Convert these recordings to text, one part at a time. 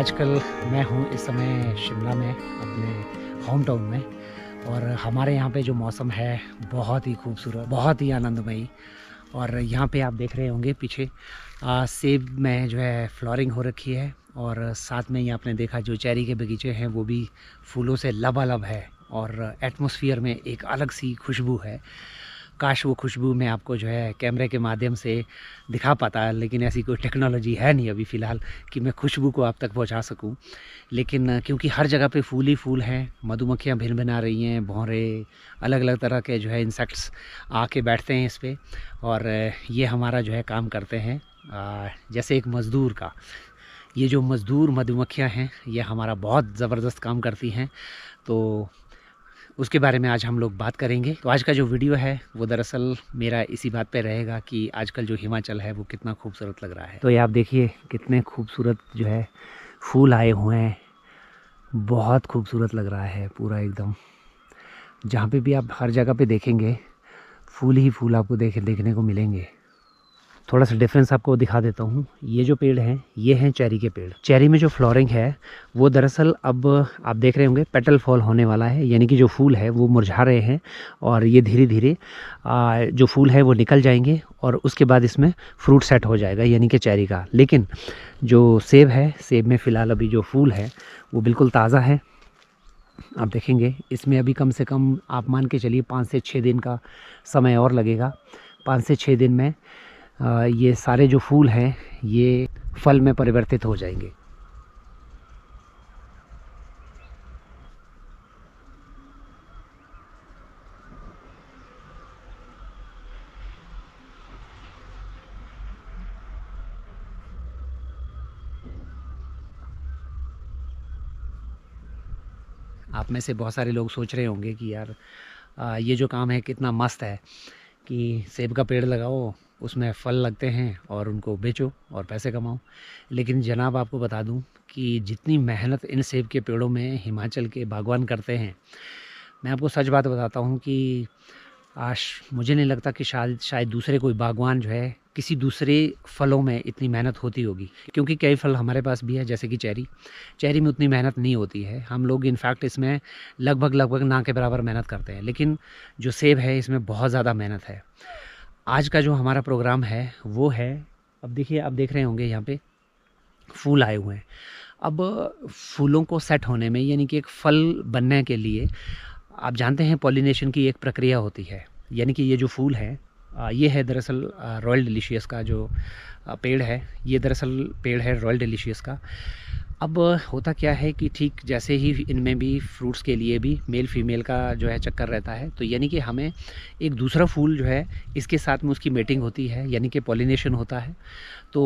आजकल मैं हूँ इस समय शिमला में, अपने होम टाउन में। और हमारे यहाँ पे जो मौसम है बहुत ही खूबसूरत, बहुत ही आनंदमयी। और यहाँ पे आप देख रहे होंगे पीछे सेब में जो है फ्लोरिंग हो रखी है, और साथ में ही आपने देखा जो चेरी के बगीचे हैं वो भी फूलों से लबालब है, और एटमॉस्फेयर में एक अलग सी खुशबू है। काश वो खुशबू मैं आपको जो है कैमरे के माध्यम से दिखा पाता, लेकिन ऐसी कोई टेक्नोलॉजी है नहीं अभी फ़िलहाल कि मैं खुशबू को आप तक पहुंचा सकूं। लेकिन क्योंकि हर जगह पे फूल ही फूल हैं, मधुमक्खियां भिन-भिना रही हैं, भौरे, अलग अलग तरह के जो है इंसेक्ट्स आके बैठते हैं इस पर, और ये हमारा जो है काम करते हैं जैसे एक मज़दूर का। ये जो मज़दूर मधुमक्खियाँ हैं ये हमारा बहुत ज़बरदस्त काम करती हैं, तो उसके बारे में आज हम लोग बात करेंगे। तो आज का जो वीडियो है वो दरअसल मेरा इसी बात पे रहेगा कि आजकल जो हिमाचल है वो कितना खूबसूरत लग रहा है। तो ये आप देखिए कितने खूबसूरत जो है फूल आए हुए हैं, बहुत खूबसूरत लग रहा है पूरा एकदम। जहाँ पे भी आप हर जगह पे देखेंगे फूल ही फूल आपको देखने को मिलेंगे। थोड़ा सा डिफरेंस आपको दिखा देता हूँ। ये जो पेड़ हैं ये हैं चेरी के पेड़। चेरी में जो फ्लोरिंग है वो दरअसल अब आप देख रहे होंगे पेटल फॉल होने वाला है, यानी कि जो फूल है वो मुरझा रहे हैं, और ये धीरे धीरे जो फूल है वो निकल जाएंगे, और उसके बाद इसमें फ्रूट सेट हो जाएगा यानी कि चेरी का। लेकिन जो सेब है, सेब में फ़िलहाल अभी जो फूल है वो बिल्कुल ताज़ा है। आप देखेंगे इसमें अभी कम से कम आप मान के चलिए 5 से 6 दिन का समय और लगेगा। 5 से 6 दिन में ये सारे जो फूल हैं ये फल में परिवर्तित हो जाएंगे। आप में से बहुत सारे लोग सोच रहे होंगे कि यार ये जो काम है कितना मस्त है कि सेब का पेड़ लगाओ, उसमें फल लगते हैं और उनको बेचो और पैसे कमाओ। लेकिन जनाब आपको बता दूं कि जितनी मेहनत इन सेब के पेड़ों में हिमाचल के बागवान करते हैं, मैं आपको सच बात बताता हूं कि मुझे नहीं लगता कि शायद दूसरे कोई बागवान जो है किसी दूसरे फलों में इतनी मेहनत होती होगी। क्योंकि कई फल हमारे पास भी है जैसे कि चेरी में उतनी मेहनत नहीं होती है। हम लोग इनफैक्ट इसमें लगभग ना के बराबर मेहनत करते हैं, लेकिन जो सेब है इसमें बहुत ज़्यादा मेहनत है। आज का जो हमारा प्रोग्राम है वो है, अब देखिए आप देख रहे होंगे यहाँ पे फूल आए हुए हैं। अब फूलों को सेट होने में यानी कि एक फल बनने के लिए आप जानते हैं पॉलिनेशन की एक प्रक्रिया होती है। यानी कि ये जो फूल है ये है दरअसल रॉयल डिलीशियस का जो पेड़ है, ये दरअसल पेड़ है रॉयल डिलीशियस का। अब होता क्या है कि ठीक जैसे ही इनमें भी फ्रूट्स के लिए भी मेल फीमेल का जो है चक्कर रहता है, तो यानी कि हमें एक दूसरा फूल जो है इसके साथ में उसकी मेटिंग होती है, यानी कि पॉलिनेशन होता है। तो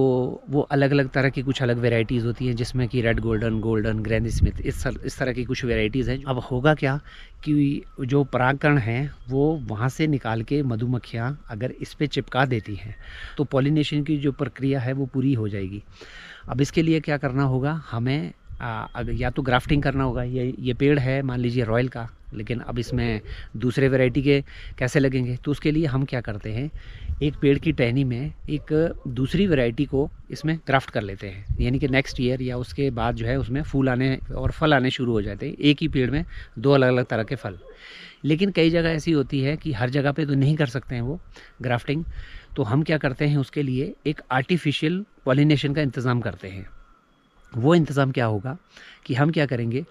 वो अलग अलग तरह की कुछ अलग वेराइटीज़ होती हैं, जिसमें कि रेड गोल्डन ग्रैनी स्मिथ, इस तरह की कुछ वेराइटीज़ हैं। अब होगा क्या कि जो परागकण हैं वो वहाँ से निकाल के मधुमक्खियाँ अगर इस पर चिपका देती हैं तो पॉलिनेशन की जो प्रक्रिया है वो पूरी हो जाएगी। अब इसके लिए क्या करना होगा, हमें अगर या तो ग्राफ्टिंग करना होगा। ये पेड़ है मान लीजिए रॉयल का, लेकिन अब इसमें दूसरे वैरायटी के कैसे लगेंगे, तो उसके लिए हम क्या करते हैं, एक पेड़ की टहनी में एक दूसरी वैरायटी को इसमें ग्राफ्ट कर लेते हैं। यानी कि नेक्स्ट ईयर या उसके बाद जो है उसमें फूल आने और फल आने शुरू हो जाते हैं, एक ही पेड़ में 2 अलग अलग तरह के फल। लेकिन कई जगह ऐसी होती है कि हर जगह पे तो नहीं कर सकते हैं वो ग्राफ्टिंग, तो हम क्या करते हैं उसके लिए एक आर्टिफिशियल पॉलिनेशन का इंतज़ाम करते हैं। वो इंतज़ाम क्या होगा कि हम क्या करेंगे,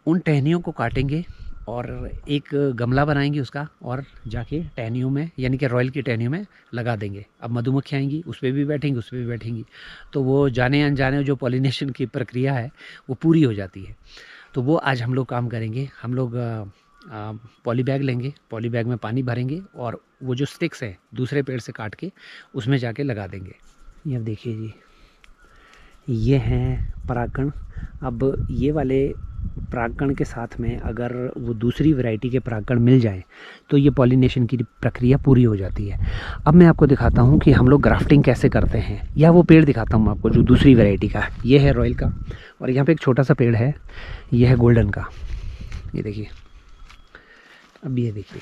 उन टहनियों को काटेंगे और एक गमला बनाएंगे उसका, और जाके टहनियों में यानी कि रॉयल की टहनियों में लगा देंगे। अब मधुमक्खियाँ आएंगी, उस पर भी बैठेंगी, उस पर भी बैठेंगी, तो वो जाने अनजाने जो पॉलिनेशन की प्रक्रिया है वो पूरी हो जाती है। तो वो आज हम लोग काम करेंगे। हम लोग पॉली बैग लेंगे, पॉली बैग में पानी भरेंगे और वो जो स्टिक्स हैं दूसरे पेड़ से काट के उसमें जाके लगा देंगे। ये अब देखिए जी, ये हैं परागकण। अब ये वाले परागकण के साथ में अगर वो दूसरी वैरायटी के परागकण मिल जाएं तो ये पॉलिनेशन की प्रक्रिया पूरी हो जाती है। अब मैं आपको दिखाता हूँ कि हम लोग ग्राफ्टिंग कैसे करते हैं, या वो पेड़ दिखाता हूँ आपको जो दूसरी वैरायटी का। ये है रॉयल का, और यहाँ पे एक छोटा सा पेड़ है, ये है गोल्डन का। ये देखिए, अब ये देखिए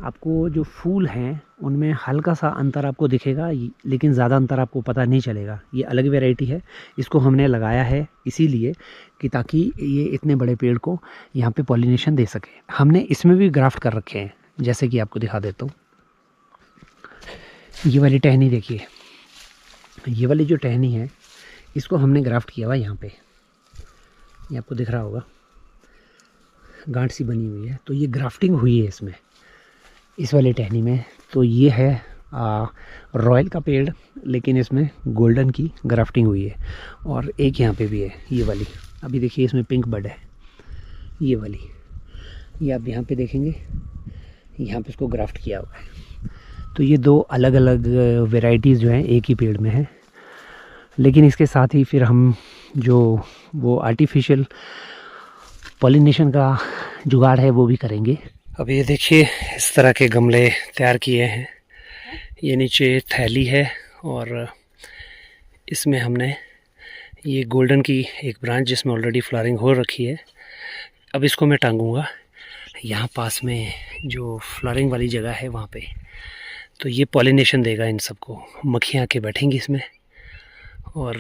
आपको जो फूल हैं उनमें हल्का सा अंतर आपको दिखेगा, लेकिन ज़्यादा अंतर आपको पता नहीं चलेगा। ये अलग वैरायटी है, इसको हमने लगाया है इसीलिए कि ताकि ये इतने बड़े पेड़ को यहाँ पे पॉलिनेशन दे सके। हमने इसमें भी ग्राफ्ट कर रखे हैं, जैसे कि आपको दिखा देता हूँ। ये वाली टहनी देखिए, ये वाली जो टहनी है इसको हमने ग्राफ्ट किया हुआ यहाँ पे, ये आपको दिख रहा होगा, गांठ सी बनी हुई है। तो ये ग्राफ्टिंग हुई है इसमें, इस वाली टहनी में। तो ये है रॉयल का पेड़, लेकिन इसमें गोल्डन की ग्राफ्टिंग हुई है। और एक यहाँ पे भी है, ये वाली, अभी देखिए इसमें पिंक बड है, ये वाली, ये आप यहाँ पे देखेंगे, यहाँ पे इसको ग्राफ्ट किया हुआ है। तो ये दो अलग अलग वेराइटीज़ जो हैं एक ही पेड़ में हैं, लेकिन इसके साथ ही फिर हम जो वो आर्टिफिशियल पॉलिनेशन का जुगाड़ है वो भी करेंगे। अब ये देखिए इस तरह के गमले तैयार किए हैं। ये नीचे थैली है और इसमें हमने ये गोल्डन की एक ब्रांच जिसमें ऑलरेडी फ्लावरिंग हो रखी है, अब इसको मैं टांगूंगा यहाँ पास में जो फ्लावरिंग वाली जगह है वहाँ पे। तो ये पॉलिनेशन देगा इन सबको, मक्खियाँ आके बैठेंगी इसमें और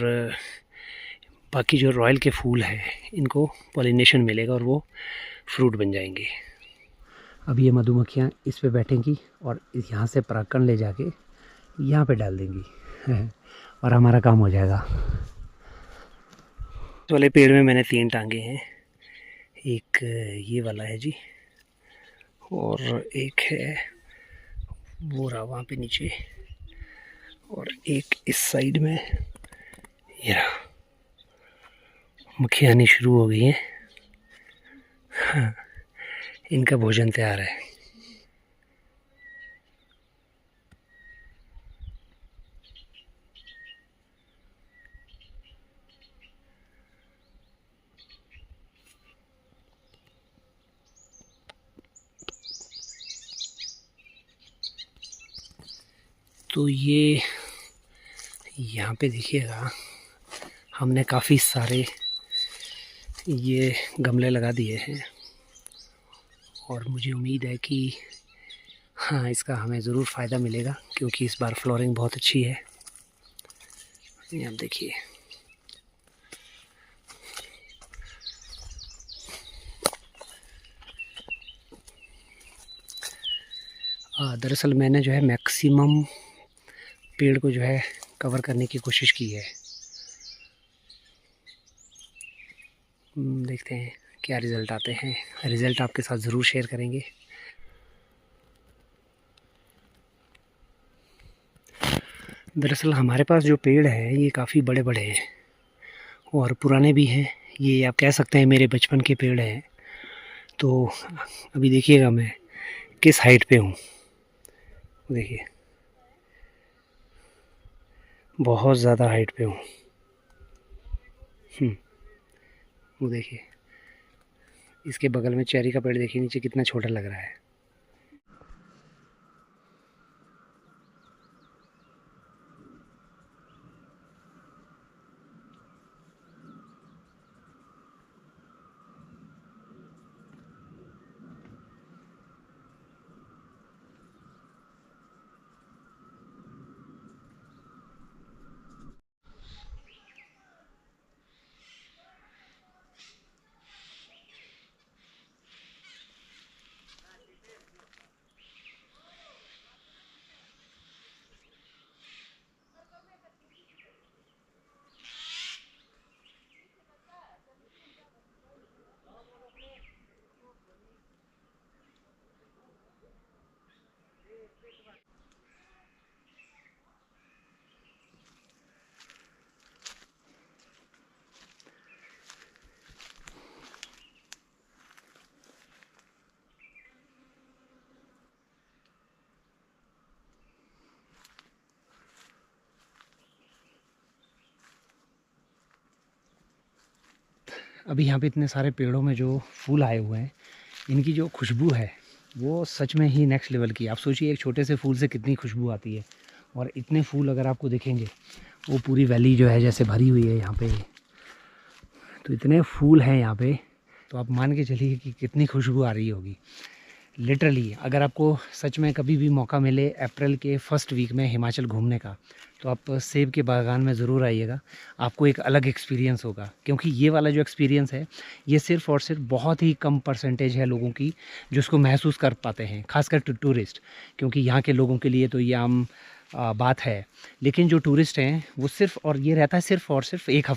बाकी जो रॉयल के फूल हैं इनको पॉलिनेशन मिलेगा और वो फ्रूट बन जाएंगे। अब ये मधुमक्खियाँ इस पे बैठेंगी और यहाँ से परागकण ले जाके यहाँ पे डाल देंगी और हमारा काम हो जाएगा। इस वाले पेड़ में मैंने 3 टांगे हैं, एक ये वाला है जी, और एक है वो रहा वहाँ पे नीचे, और एक इस साइड में। ये रहा, मक्खियाँ आनी शुरू हो गई हैं। हाँ, इनका भोजन तैयार है। तो ये यहाँ पे देखिएगा, हमने काफ़ी सारे ये गमले लगा दिए हैं और मुझे उम्मीद है कि हाँ इसका हमें ज़रूर फ़ायदा मिलेगा, क्योंकि इस बार फ्लोरिंग बहुत अच्छी है। ये आप देखिए, दरअसल मैंने जो है मैक्सिमम पेड़ को जो है कवर करने की कोशिश की है। देखते हैं क्या रिज़ल्ट आते हैं, रिज़ल्ट आपके साथ ज़रूर शेयर करेंगे। दरअसल हमारे पास जो पेड़ हैं ये काफ़ी बड़े बड़े हैं और पुराने भी हैं। ये आप कह सकते हैं मेरे बचपन के पेड़ हैं। तो अभी देखिएगा मैं किस हाइट पे हूँ, देखिए बहुत ज़्यादा हाइट पे हूँ। वो देखिए, इसके बगल में चेरी का पेड़ देखिए नीचे कितना छोटा लग रहा है। अभी यहाँ पे इतने सारे पेड़ों में जो फूल आए हुए हैं, इनकी जो खुशबू है वो सच में ही नेक्स्ट लेवल की। आप सोचिए एक छोटे से फूल से कितनी खुशबू आती है, और इतने फूल अगर आपको दिखेंगे, वो पूरी वैली जो है जैसे भरी हुई है यहाँ पे, तो इतने फूल हैं यहाँ पे, तो आप मान के चलिए कि कितनी खुशबू आ रही होगी। लिटरली अगर आपको सच में कभी भी मौका मिले अप्रैल के फर्स्ट वीक में हिमाचल घूमने का, तो आप सेब के बागान में ज़रूर आइएगा। आपको एक अलग एक्सपीरियंस होगा, क्योंकि ये वाला जो एक्सपीरियंस है ये सिर्फ़ और सिर्फ बहुत ही कम परसेंटेज है लोगों की जो इसको महसूस कर पाते हैं, खासकर टूरिस्ट। क्योंकि यहाँ के लोगों के लिए तो ये आम बात है, लेकिन जो टूरिस्ट हैं वो सिर्फ़ और ये रहता है सिर्फ़ और सिर्फ एक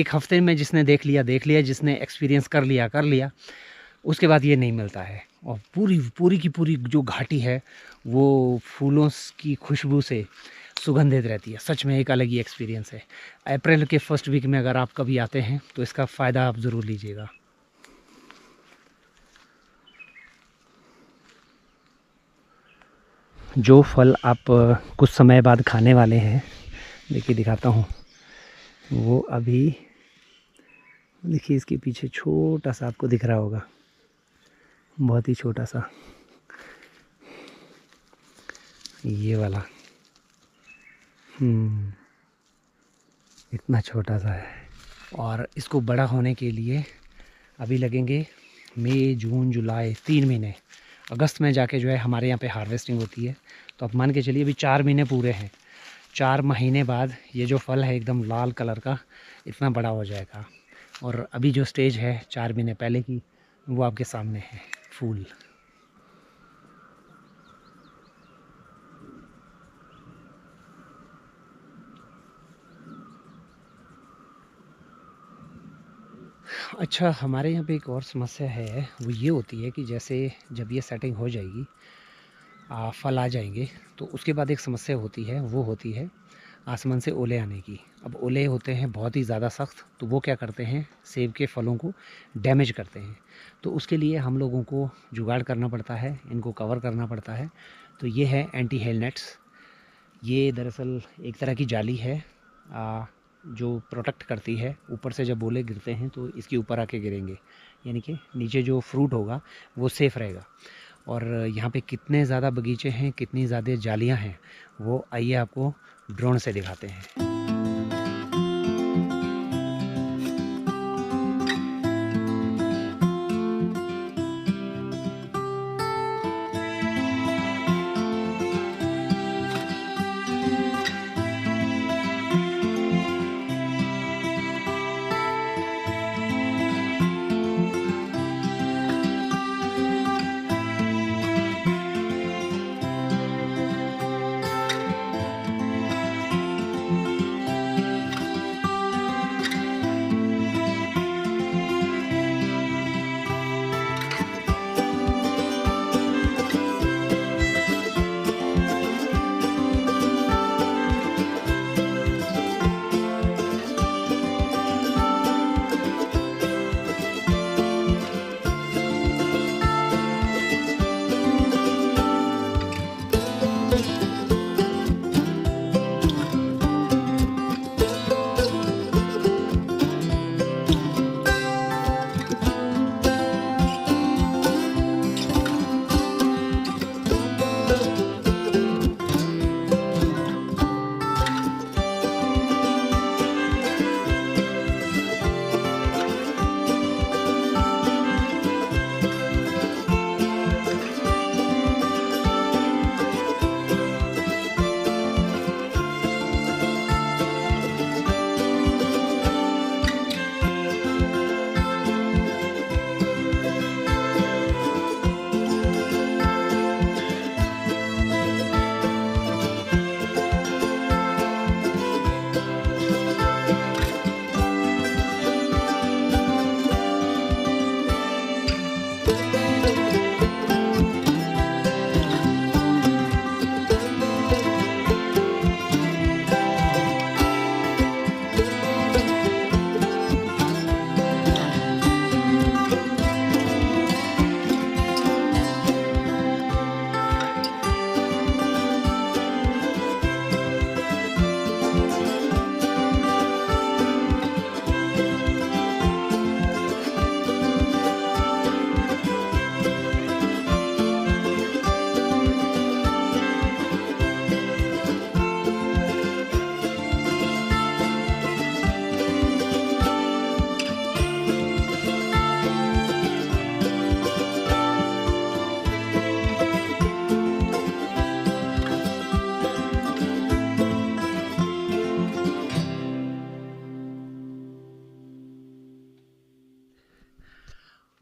हफ़्ते में जिसने देख लिया, जिसने एक्सपीरियंस कर लिया, उसके बाद ये नहीं मिलता है। और पूरी पूरी की पूरी जो घाटी है वो फूलों की खुशबू से सुगंधित रहती है। सच में एक अलग ही एक्सपीरियंस है। अप्रैल के फर्स्ट वीक में अगर आप कभी आते हैं तो इसका फ़ायदा आप ज़रूर लीजिएगा। जो फल आप कुछ समय बाद खाने वाले हैं, देखिए दिखाता हूँ, वो अभी देखिए इसके पीछे छोटा सा आपको दिख रहा होगा, बहुत ही छोटा सा ये वाला इतना छोटा सा है। और इसको बड़ा होने के लिए अभी लगेंगे मई जून जुलाई 3 महीने। अगस्त में जाके जो है हमारे यहाँ पे हार्वेस्टिंग होती है, तो आप मान के चलिए अभी 4 महीने पूरे हैं। 4 महीने बाद ये जो फल है एकदम लाल कलर का इतना बड़ा हो जाएगा। और अभी जो स्टेज है 4 महीने पहले की, वो आपके सामने है फूल। अच्छा, हमारे यहाँ पे एक और समस्या है, वो ये होती है कि जैसे जब ये सेटिंग हो जाएगी, फल आ जाएंगे, तो उसके बाद एक समस्या होती है, वो होती है आसमान से ओले आने की। अब ओले होते हैं बहुत ही ज़्यादा सख्त, तो वो क्या करते हैं, सेब के फलों को डैमेज करते हैं। तो उसके लिए हम लोगों को जुगाड़ करना पड़ता है, इनको कवर करना पड़ता है। तो ये है एंटी हेल नेट्स। ये दरअसल एक तरह की जाली है जो प्रोटेक्ट करती है। ऊपर से जब ओले गिरते हैं तो इसके ऊपर आके गिरेंगे, यानी कि नीचे जो फ्रूट होगा वो सेफ़ रहेगा। और यहाँ पे कितने ज़्यादा बगीचे हैं, कितनी ज़्यादा जालियाँ हैं, वो आइए आपको ड्रोन से दिखाते हैं।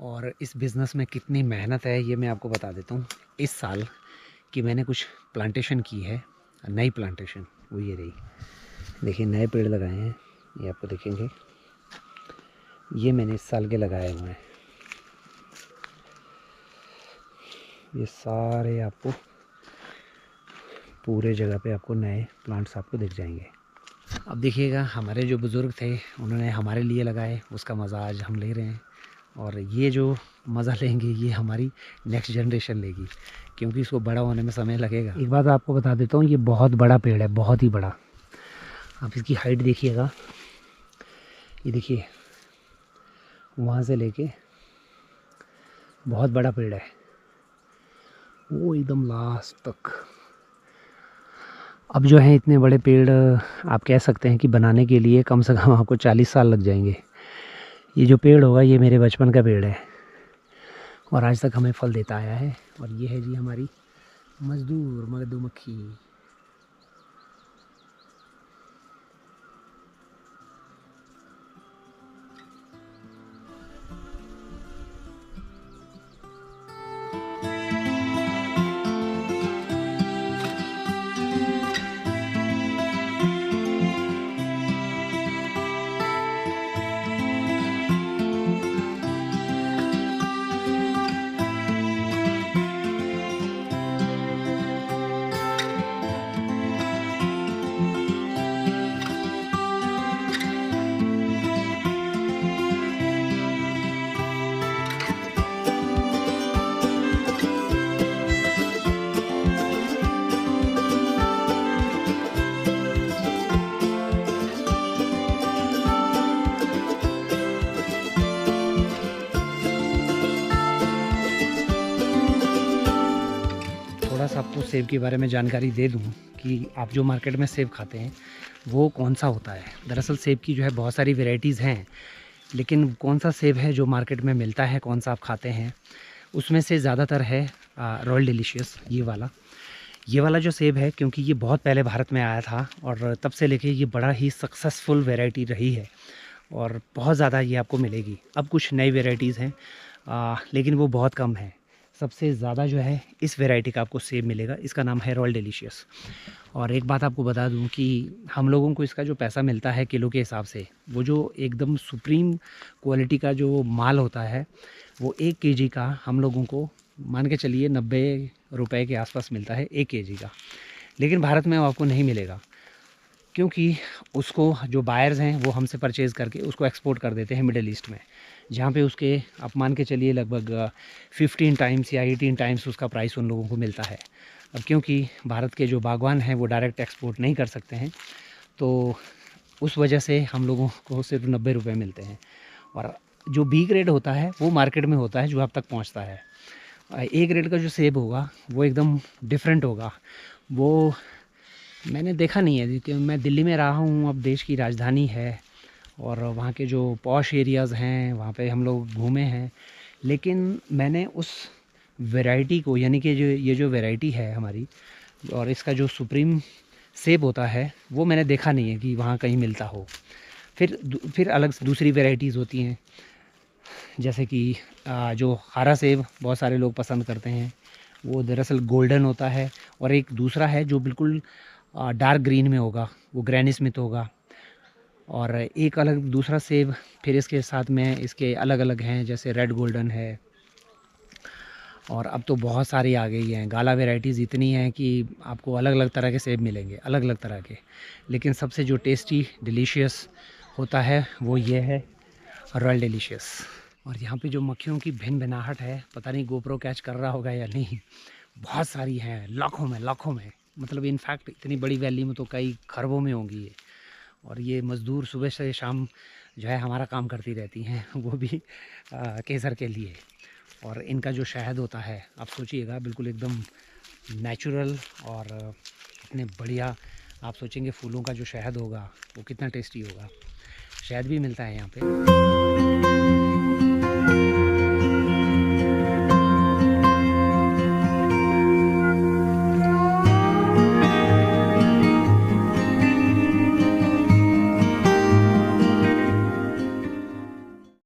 और इस बिज़नेस में कितनी मेहनत है ये मैं आपको बता देता हूँ। इस साल की मैंने कुछ प्लांटेशन की है, नई प्लांटेशन, वो ये रही। देखिए नए पेड़ लगाए हैं, ये आपको देखेंगे, ये मैंने इस साल के लगाए हुए हैं। ये सारे आपको पूरे जगह पे आपको नए प्लांट्स आपको दिख जाएंगे। अब देखिएगा, हमारे जो बुज़ुर्ग थे उन्होंने हमारे लिए लगाए, उसका मज़ा आज हम ले रहे हैं। और ये जो मज़ा लेंगे ये हमारी नेक्स्ट जनरेशन लेगी, क्योंकि इसको बड़ा होने में समय लगेगा। एक बात आपको बता देता हूँ, ये बहुत बड़ा पेड़ है, बहुत ही बड़ा। आप इसकी हाइट देखिएगा, ये देखिए वहाँ से लेके बहुत बड़ा पेड़ है, वो एकदम लास्ट तक। अब जो है इतने बड़े पेड़ आप कह सकते हैं कि बनाने के लिए कम से कम आपको 40 साल लग जाएंगे। ये जो पेड़ होगा ये मेरे बचपन का पेड़ है और आज तक हमें फल देता आया है। और ये है जी हमारी मज़दूर मधुमक्खी। थोड़ा सा आपको सेब के बारे में जानकारी दे दूं कि आप जो मार्केट में सेब खाते हैं वो कौन सा होता है। दरअसल सेब की जो है बहुत सारी वैरायटीज़ हैं, लेकिन कौन सा सेब है जो मार्केट में मिलता है, कौन सा आप खाते हैं, उसमें से ज़्यादातर है रॉयल डिलीशियस। ये वाला जो सेब है, क्योंकि ये बहुत पहले भारत में आया था और तब से लेके ये बड़ा ही सक्सेसफुल वैरायटी रही है और बहुत ज़्यादा ये आपको मिलेगी। अब कुछ नई वैरायटीज़ हैं लेकिन वो बहुत कम है। सबसे ज़्यादा जो है इस वैरायटी का आपको सेब मिलेगा, इसका नाम है रॉयल डिलीशियस। और एक बात आपको बता दूं कि हम लोगों को इसका जो पैसा मिलता है किलो के हिसाब से, वो जो एकदम सुप्रीम क्वालिटी का जो माल होता है वो 1 केजी का हम लोगों को मान के चलिए 90 रुपए के आसपास मिलता है 1 केजी का। लेकिन भारत में वो आपको नहीं मिलेगा, क्योंकि उसको जो बायर्स हैं वो हमसे परचेज़ करके उसको एक्सपोर्ट कर देते हैं मिडिल ईस्ट में, जहाँ पे उसके आप मान के चलिए लगभग 15 टाइम्स या 18 टाइम्स उसका प्राइस उन लोगों को मिलता है। अब क्योंकि भारत के जो बागवान हैं वो डायरेक्ट एक्सपोर्ट नहीं कर सकते हैं, तो उस वजह से हम लोगों को सिर्फ 90 रुपये मिलते हैं। और जो बी ग्रेड होता है वो मार्केट में होता है, जो आप तक पहुँचता है। ए ग्रेड का जो सेब होगा वो एकदम डिफरेंट होगा। वो मैंने देखा नहीं है, क्योंकि मैं दिल्ली में रहा हूँ, अब देश की राजधानी है और वहाँ के जो पॉश एरियाज़ हैं वहाँ पे हम लोग घूमे हैं, लेकिन मैंने उस वैरायटी को, यानी कि जो ये जो वैरायटी है हमारी और इसका जो सुप्रीम सेब होता है वो मैंने देखा नहीं है कि वहाँ कहीं मिलता हो। फिर अलग दूसरी वैरायटीज़ होती हैं, जैसे कि जो हरा सेब बहुत सारे लोग पसंद करते हैं, वो दरअसल गोल्डन होता है। और एक दूसरा है जो बिल्कुल डार्क ग्रीन में होगा, वो ग्रैनी स्मिथ होगा। और एक अलग दूसरा सेब फिर इसके साथ में इसके अलग अलग हैं, जैसे रेड गोल्डन है। और अब तो बहुत सारी आ गई हैं, गाला वैरायटीज़ इतनी हैं कि आपको अलग अलग तरह के सेब मिलेंगे, अलग अलग तरह के। लेकिन सबसे जो टेस्टी डिलीशियस होता है वो ये है रॉयल डिलीशियस। और यहाँ पे जो मक्खियों की भिन भिनाहट है, पता नहीं गोप्रो कैच कर रहा होगा या नहीं, बहुत सारी हैं, लाखों में। मतलब इनफैक्ट इतनी बड़ी वैली में तो कई खरबों में होंगी ये। और ये मज़दूर सुबह से शाम जो है हमारा काम करती रहती हैं, वो भी केसर के लिए। और इनका जो शहद होता है आप सोचिएगा, बिल्कुल एकदम नेचुरल और इतने बढ़िया। आप सोचेंगे फूलों का जो शहद होगा वो कितना टेस्टी होगा। शहद भी मिलता है यहाँ पे।